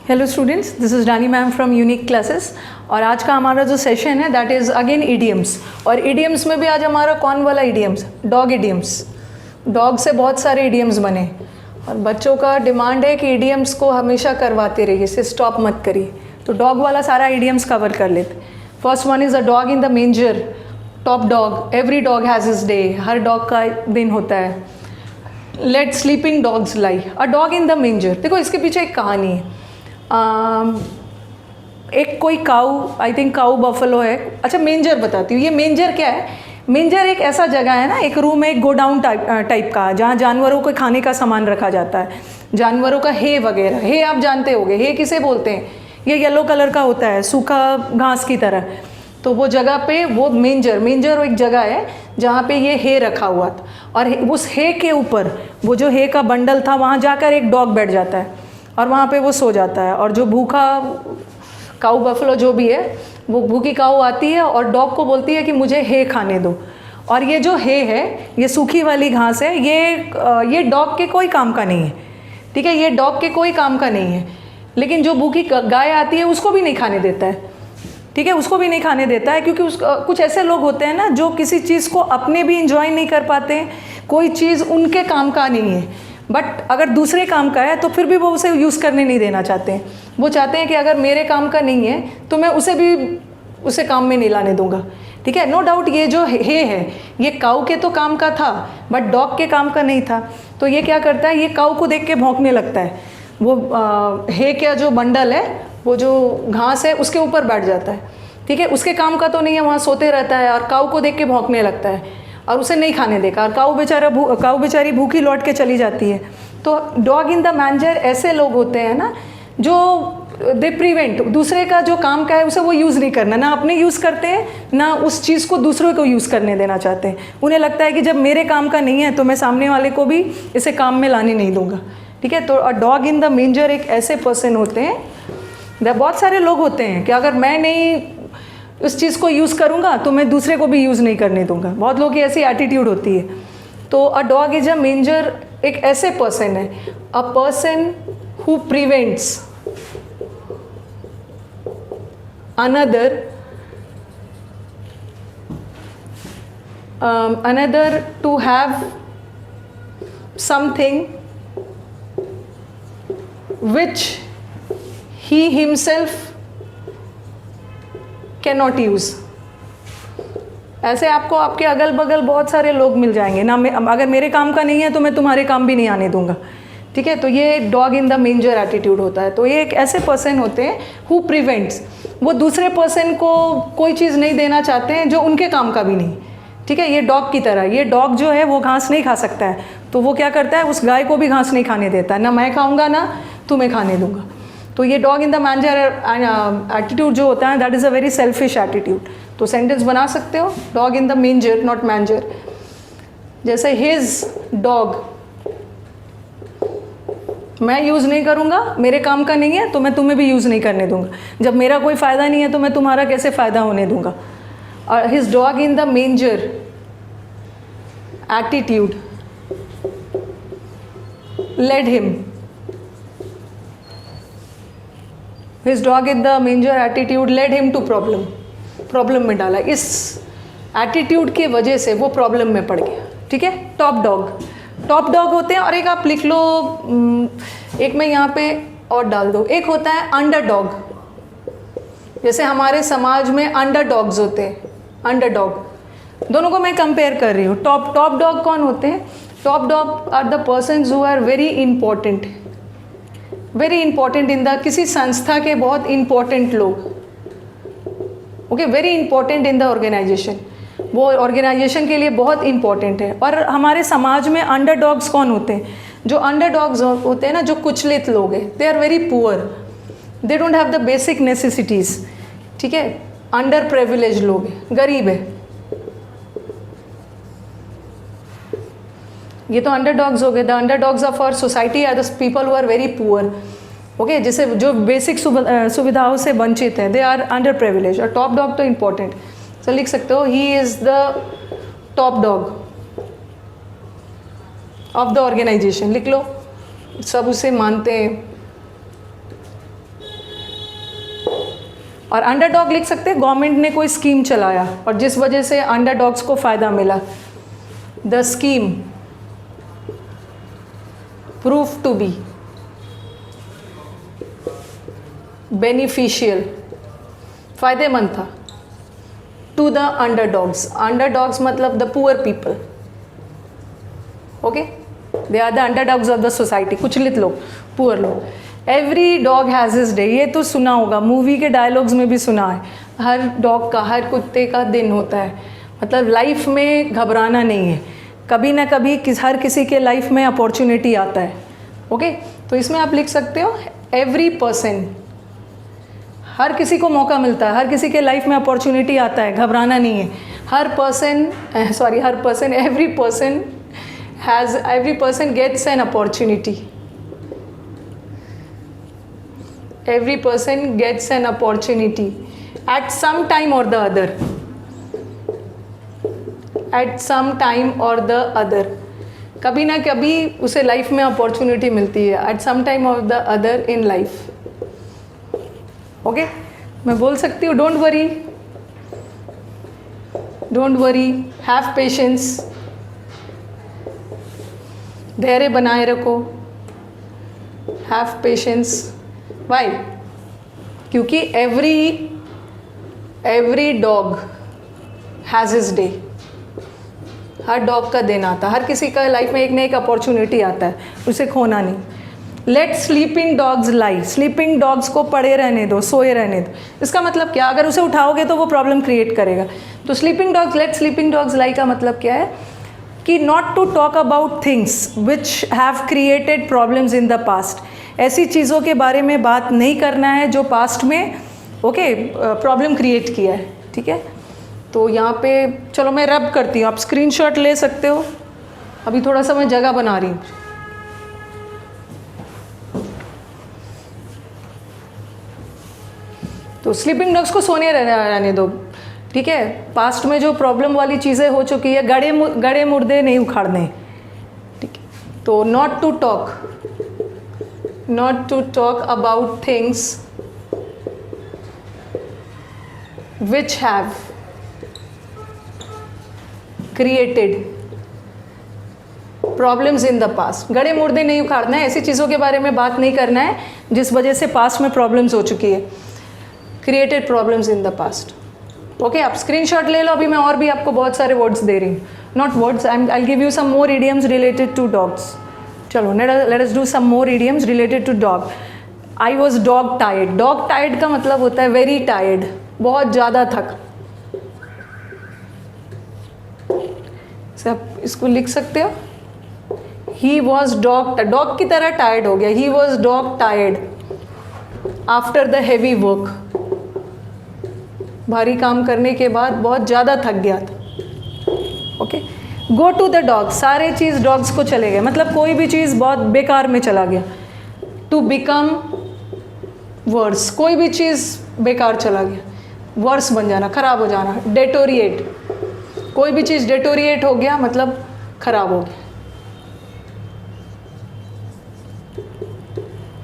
Hello students, this is Rani ma'am from unique classes. और आज का हमारा जो सेशन है दैट इज़ अगेन इडियम्स। और इडियम्स में भी आज हमारा कौन वाला इडियम्स? Dog idioms. डॉग से बहुत सारे इडियम्स बने और बच्चों का डिमांड है कि इडियम्स को हमेशा करवाते रहिए, इसे स्टॉप मत करिए। तो डॉग वाला सारा इडियम्स कवर कर लेते। First one is a dog in the manger. Top dog, every dog has his day, हर डॉग का दिन होता है। Let sleeping dogs lie, a dog in the manger. देखो इसके पीछे एक कहानी है। एक कोई काऊ, आई थिंक काऊ बफलो है। अच्छा, मेंजर बताती हूँ। ये मेंजर क्या है? मेंजर एक ऐसा जगह है ना, एक रूम है, एक गोडाउन टाइप का, जहाँ जानवरों को खाने का सामान रखा जाता है, जानवरों का हे वगैरह। हे आप जानते होंगे, हे किसे बोलते हैं? ये येलो कलर का होता है, सूखा घास की तरह। तो वो जगह पे वो मेंजर एक जगह है जहाँ पे ये हे रखा हुआ था। और उस हे के ऊपर वो जो हे का बंडल था, वहाँ जाकर एक डॉग बैठ जाता है और वहाँ पे वो सो जाता है। और जो भूखा काऊ बफलो जो भी है, वो भूखी काऊ आती है और डॉग को बोलती है कि मुझे हे खाने दो। और ये जो हे है, ये सूखी वाली घास है, ये डॉग के कोई काम का नहीं है। ठीक है, ये डॉग के कोई काम का नहीं है। लेकिन जो भूखी गाय आती है उसको भी नहीं खाने देता है। ठीक है, उसको भी नहीं खाने देता है, क्योंकि कुछ ऐसे लोग होते हैं ना जो किसी चीज़ को अपने भी इंजॉय नहीं कर पाते। कोई चीज़ उनके काम का नहीं है, बट अगर दूसरे काम का है तो फिर भी वो उसे यूज़ करने नहीं देना चाहते हैं। वो चाहते हैं कि अगर मेरे काम का नहीं है तो मैं उसे काम में नहीं लाने दूंगा। ठीक है, नो डाउट ये जो हे है, ये काऊ के तो काम का था बट डॉग के काम का नहीं था। तो ये क्या करता है, ये काऊ को देख के भौंकने लगता है। वो हे का जो बंडल है, वो जो घास है, उसके ऊपर बैठ जाता है। ठीक है, उसके काम का तो नहीं है, वहाँ सोते रहता है और काऊ को देख के भौंकने लगता है और उसे नहीं खाने देगा। और काऊ बेचारी भूखी लौट के चली जाती है। तो डॉग इन द मैंजर ऐसे लोग होते हैं ना जो दे प्रिवेंट, दूसरे का जो काम का है उसे वो यूज़ नहीं करना, ना अपने यूज़ करते हैं ना उस चीज़ को दूसरों को यूज़ करने देना चाहते हैं। उन्हें लगता है कि जब मेरे काम का नहीं है तो मैं सामने वाले को भी इसे काम में लाने नहीं दूंगा। ठीक है, तो डॉग इन द मेंजर एक ऐसे पर्सन होते हैं। बहुत सारे लोग होते हैं कि अगर मैं नहीं उस चीज़ को यूज़ करूँगा तो मैं दूसरे को भी यूज़ नहीं करने दूंगा। बहुत लोगों की ऐसी एटीट्यूड होती है। तो अ डॉग इज अ मेंजर एक ऐसे पर्सन है, a person who prevents another to have something which he himself cannot use। ऐसे आपको आपके अगल बगल बहुत सारे लोग मिल जाएंगे ना। अगर मेरे काम का नहीं है तो मैं तुम्हारे काम भी नहीं आने दूंगा। ठीक है, तो ये dog in the manger attitude होता है। तो ये एक ऐसे पर्सन होते हैं हु प्रिवेंट्स, वो दूसरे पर्सन को कोई चीज़ नहीं देना चाहते हैं जो उनके काम का भी नहीं। ठीक है, ये डॉग की तरह, ये डॉग जो है वो घास नहीं खा सकता है, तो वो क्या करता है, उस गाय को भी घास नहीं खाने देता है, ना मैं खाऊंगा ना तुम्हें खाने दूंगा। तो ये dog in the manger attitude जो होता है, that is a very selfish attitude. तो सेंटेंस बना सकते हो, dog in the manger not manger. जैसे हिज डॉग, मैं यूज़ नहीं करूँगा, मेरे काम का नहीं है तो मैं तुम्हें भी यूज़ नहीं करने दूंगा। जब मेरा कोई फ़ायदा नहीं है तो मैं तुम्हारा कैसे फ़ायदा होने दूंगा। और his dog in the manger attitude led him, his dog in the manger attitude led him to problem में डाला। इस एटीट्यूड की वजह से वो प्रॉब्लम में पड़ गया। ठीक है, टॉप डॉग होते हैं। और एक आप लिख लो, एक मैं यहाँ पे और डाल दो, एक होता है अंडरडॉग। जैसे हमारे समाज में अंडरडॉग्स होते हैं, अंडरडॉग। दोनों को मैं कंपेयर कर रही हूँ। टॉप डॉग कौन होते हैं? Top dog are the persons who are very important in the, किसी संस्था के बहुत इंपॉर्टेंट लोग। Okay, very important in the organization, वो ऑर्गेनाइजेशन के लिए बहुत इंपॉर्टेंट है। और हमारे समाज में अंडरडॉग्स कौन होते हैं? जो अंडरडॉग्स होते हैं ना, जो कुचलित लोग हैं, they are very poor, they don't have the basic necessities. ठीक है, अंडर प्रिविलेज लोग हैं, गरीब है। ये तो अंडरडॉग्स हो गए। The underdogs of our society are the people who are very poor. Okay, जैसे जो बेसिक सुविधाओं से वंचित हैं, दे आर अंडर प्रिविलेज। और टॉप डॉग तो इम्पोर्टेंट, तो लिख सकते हो, he is the top dog of the organization. लिख लो, सब उसे मानते हैं। और अंडरडॉग लिख सकते हैं, गवर्नमेंट ने कोई स्कीम चलाया और जिस वजह से अंडरडॉग्स को फ़ायदा मिला. The scheme prove to be beneficial, फ़ायदेमंद था. टू द अंडरडॉग्स, अंडरडॉग्स मतलब the poor people. Okay, they are the underdogs of the society, कुचलित लोग, पुअर लोग. Every dog has his day, ये तो सुना होगा, मूवी के डायलॉग्स में भी सुना है. हर डॉग का, हर कुत्ते का दिन होता है. मतलब लाइफ में घबराना नहीं है, कभी ना कभी हर किसी के लाइफ में अपॉर्चुनिटी आता है. ओके, तो इसमें आप लिख सकते हो एवरी पर्सन, हर किसी को मौका मिलता है, हर किसी के लाइफ में अपॉर्चुनिटी आता है, घबराना नहीं है. हर person, every person gets an opportunity. Every person gets an opportunity at some time or the other. At some time or the other. कभी ना कभी उसे लाइफ में अपॉर्चुनिटी मिलती है. At some time or the other in life. Okay, मैं बोल सकती हूँ डोंट वरी, हैव पेशेंस, धैर्य बनाए रखो. Have patience. वाई? क्योंकि every dog has his day. हर डॉग का दिन आता है, हर किसी का लाइफ में एक ना एक अपॉर्चुनिटी आता है, उसे खोना नहीं. लेट स्लीपिंग डॉग्स लाई, स्लीपिंग डॉग्स को पड़े रहने दो, सोए रहने दो. इसका मतलब क्या? अगर उसे उठाओगे तो वो प्रॉब्लम क्रिएट करेगा. तो sleeping dogs, let sleeping dogs lie का मतलब क्या है कि not to talk about things which have created problems in the past. ऐसी चीज़ों के बारे में बात नहीं करना है जो पास्ट में प्रॉब्लम क्रिएट किया है. ठीक है, तो यहाँ पे चलो मैं रब करती हूँ, आप स्क्रीनशॉट ले सकते हो. अभी थोड़ा सा मैं जगह बना रही हूँ. तो स्लीपिंग डॉग्स को सोने रहने दो. ठीक है, पास्ट में जो प्रॉब्लम वाली चीज़ें हो चुकी है, गड़े मुर्दे नहीं उखाड़ने. ठीक है, तो not to talk about things which have created problems in the past. गड़े मुर्दे नहीं उखाड़ना है, ऐसी चीज़ों के बारे में बात नहीं करना है जिस वजह से पास्ट में प्रॉब्लम्स हो चुकी है. Created problems in the past. Okay, आप स्क्रीनशॉट ले लो. अभी मैं और भी आपको बहुत सारे वर्ड्स दे रही हूँ. Not words, I give you some more idioms related to dogs. चलो let us do some more idioms related to dog. I was dog tired. Dog tired का मतलब होता है वेरी टायर्ड, बहुत ज़्यादा थक. आप इसको लिख सकते हो. ही वॉज डॉग की तरह टायर्ड हो गया. He was dog tired after the heavy work. भारी काम करने के बाद बहुत ज़्यादा थक गया था. Okay, go to the dog, सारे चीज़ डॉग्स को चले गए, मतलब कोई भी चीज़ बहुत बेकार में चला गया. टू बिकम वर्स, कोई भी चीज़ बेकार चला गया, वर्स बन जाना, खराब हो जाना. डेटोरिएट, कोई भी चीज़ डेटोरिएट हो गया मतलब खराब हो गया.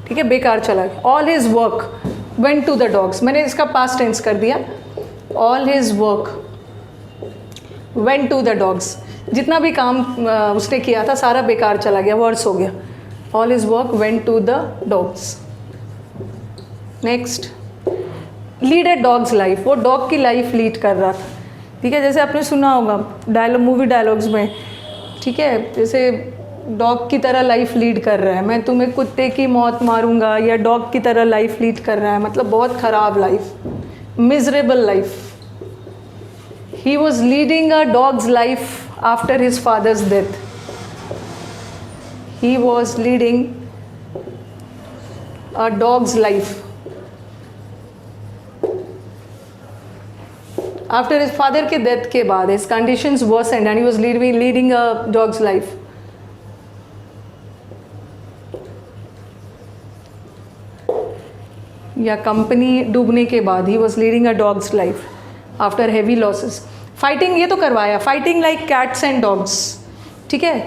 ठीक है, बेकार चला गया. All his work went to the dogs, मैंने इसका पास्ट टेंस कर दिया. All his work went to the dogs, जितना भी काम उसने किया था सारा बेकार चला गया, वर्स हो गया. All his work went to the dogs. Next, lead a dogs life, वो डॉग की लाइफ लीड कर रहा था. ठीक है, जैसे आपने सुना होगा मूवी डायलॉग्स में. ठीक है, जैसे डॉग की तरह लाइफ लीड कर रहा है, मैं तुम्हें कुत्ते की मौत मारूंगा, या डॉग की तरह लाइफ लीड कर रहा है, मतलब बहुत ख़राब life, miserable life. He was leading a dog's life after his father's death. He was leading a dog's life after his father के डेथ के बाद. His conditions worsened and he was leading a dog's life. या company डूबने के बाद he was leading a dog's life after heavy losses. Fighting, ये तो करवाया, fighting like cats and dogs. ठीक है,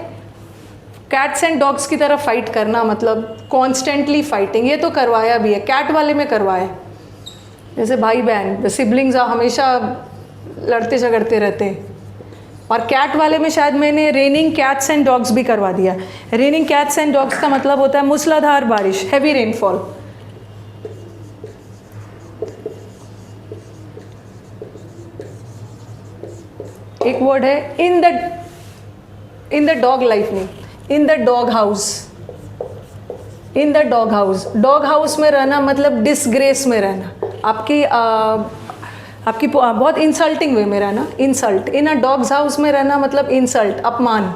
कैट्स एंड डॉग्स की तरह फाइट करना मतलब कॉन्स्टेंटली फाइटिंग, ये तो करवाया भी है, कैट वाले में करवाया. जैसे भाई बहन, सिबलिंग्स हमेशा लड़ते झगड़ते रहते हैं। और कैट वाले में शायद मैंने रेनिंग कैट्स एंड डॉग्स भी करवा दिया। रेनिंग कैट्स एंड डॉग्स का मतलब होता है मूसलाधार बारिश, हैवी रेनफॉल। एक वर्ड है इन द डॉग लाइफ में, in the dog house. In the dog house, dog house में रहना मतलब डिसग्रेस में रहना, आपकी बहुत इंसल्टिंग वे में रहना, इंसल्ट। इन अ डॉग्स हाउस में रहना मतलब इंसल्ट, अपमान,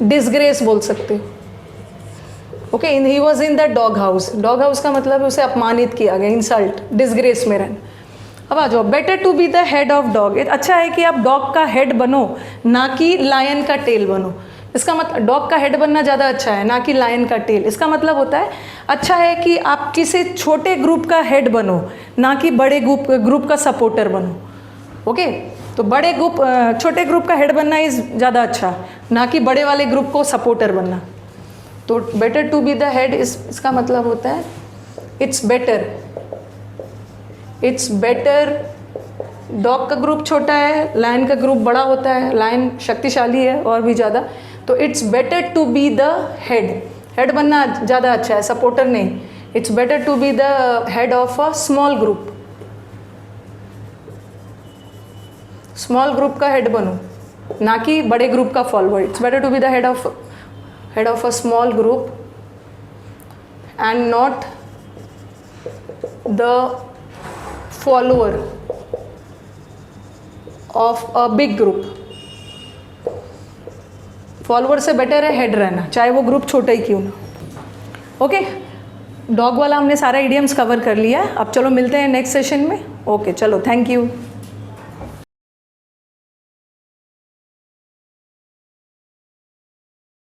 डिसग्रेस बोल सकते हो। Okay, he was in the dog house. Dog house का मतलब उसे अपमानित किया गया, इंसल्ट, डिसग्रेस में रहना। अब आ जाओ, better to be the head of dog. अच्छा है कि आप डॉग का हेड बनो, ना कि लायन का टेल बनो। इसका मतलब डॉग का हेड बनना ज़्यादा अच्छा है, ना कि लायन का टेल। इसका मतलब होता है अच्छा है कि आप किसी छोटे ग्रुप का हेड बनो, ना कि बड़े ग्रुप का सपोर्टर बनो। ओके, तो बड़े ग्रुप छोटे ग्रुप का हेड बनना इज़ ज़्यादा अच्छा, ना कि बड़े वाले ग्रुप को सपोर्टर बनना। तो better to be the head इसका मतलब होता है it's better. It's better, dog का ग्रुप छोटा है, लायन का ग्रुप बड़ा होता है, लायन शक्तिशाली है और भी ज़्यादा। तो it's better to be the head, head बनना ज़्यादा अच्छा है, सपोर्टर नहीं। It's better to be the head of a small group. Small group का हेड बनो, ना कि बड़े ग्रुप का follower. It's better to be the head of a small group and not the follower of a big group. Follower से better है head रहना, चाहे वो ग्रुप छोटा ही क्यों ना। ओके, डॉग वाला हमने सारा इडियम्स कवर कर लिया। अब चलो मिलते हैं नेक्स्ट सेशन में। ओके, चलो, थैंक यू।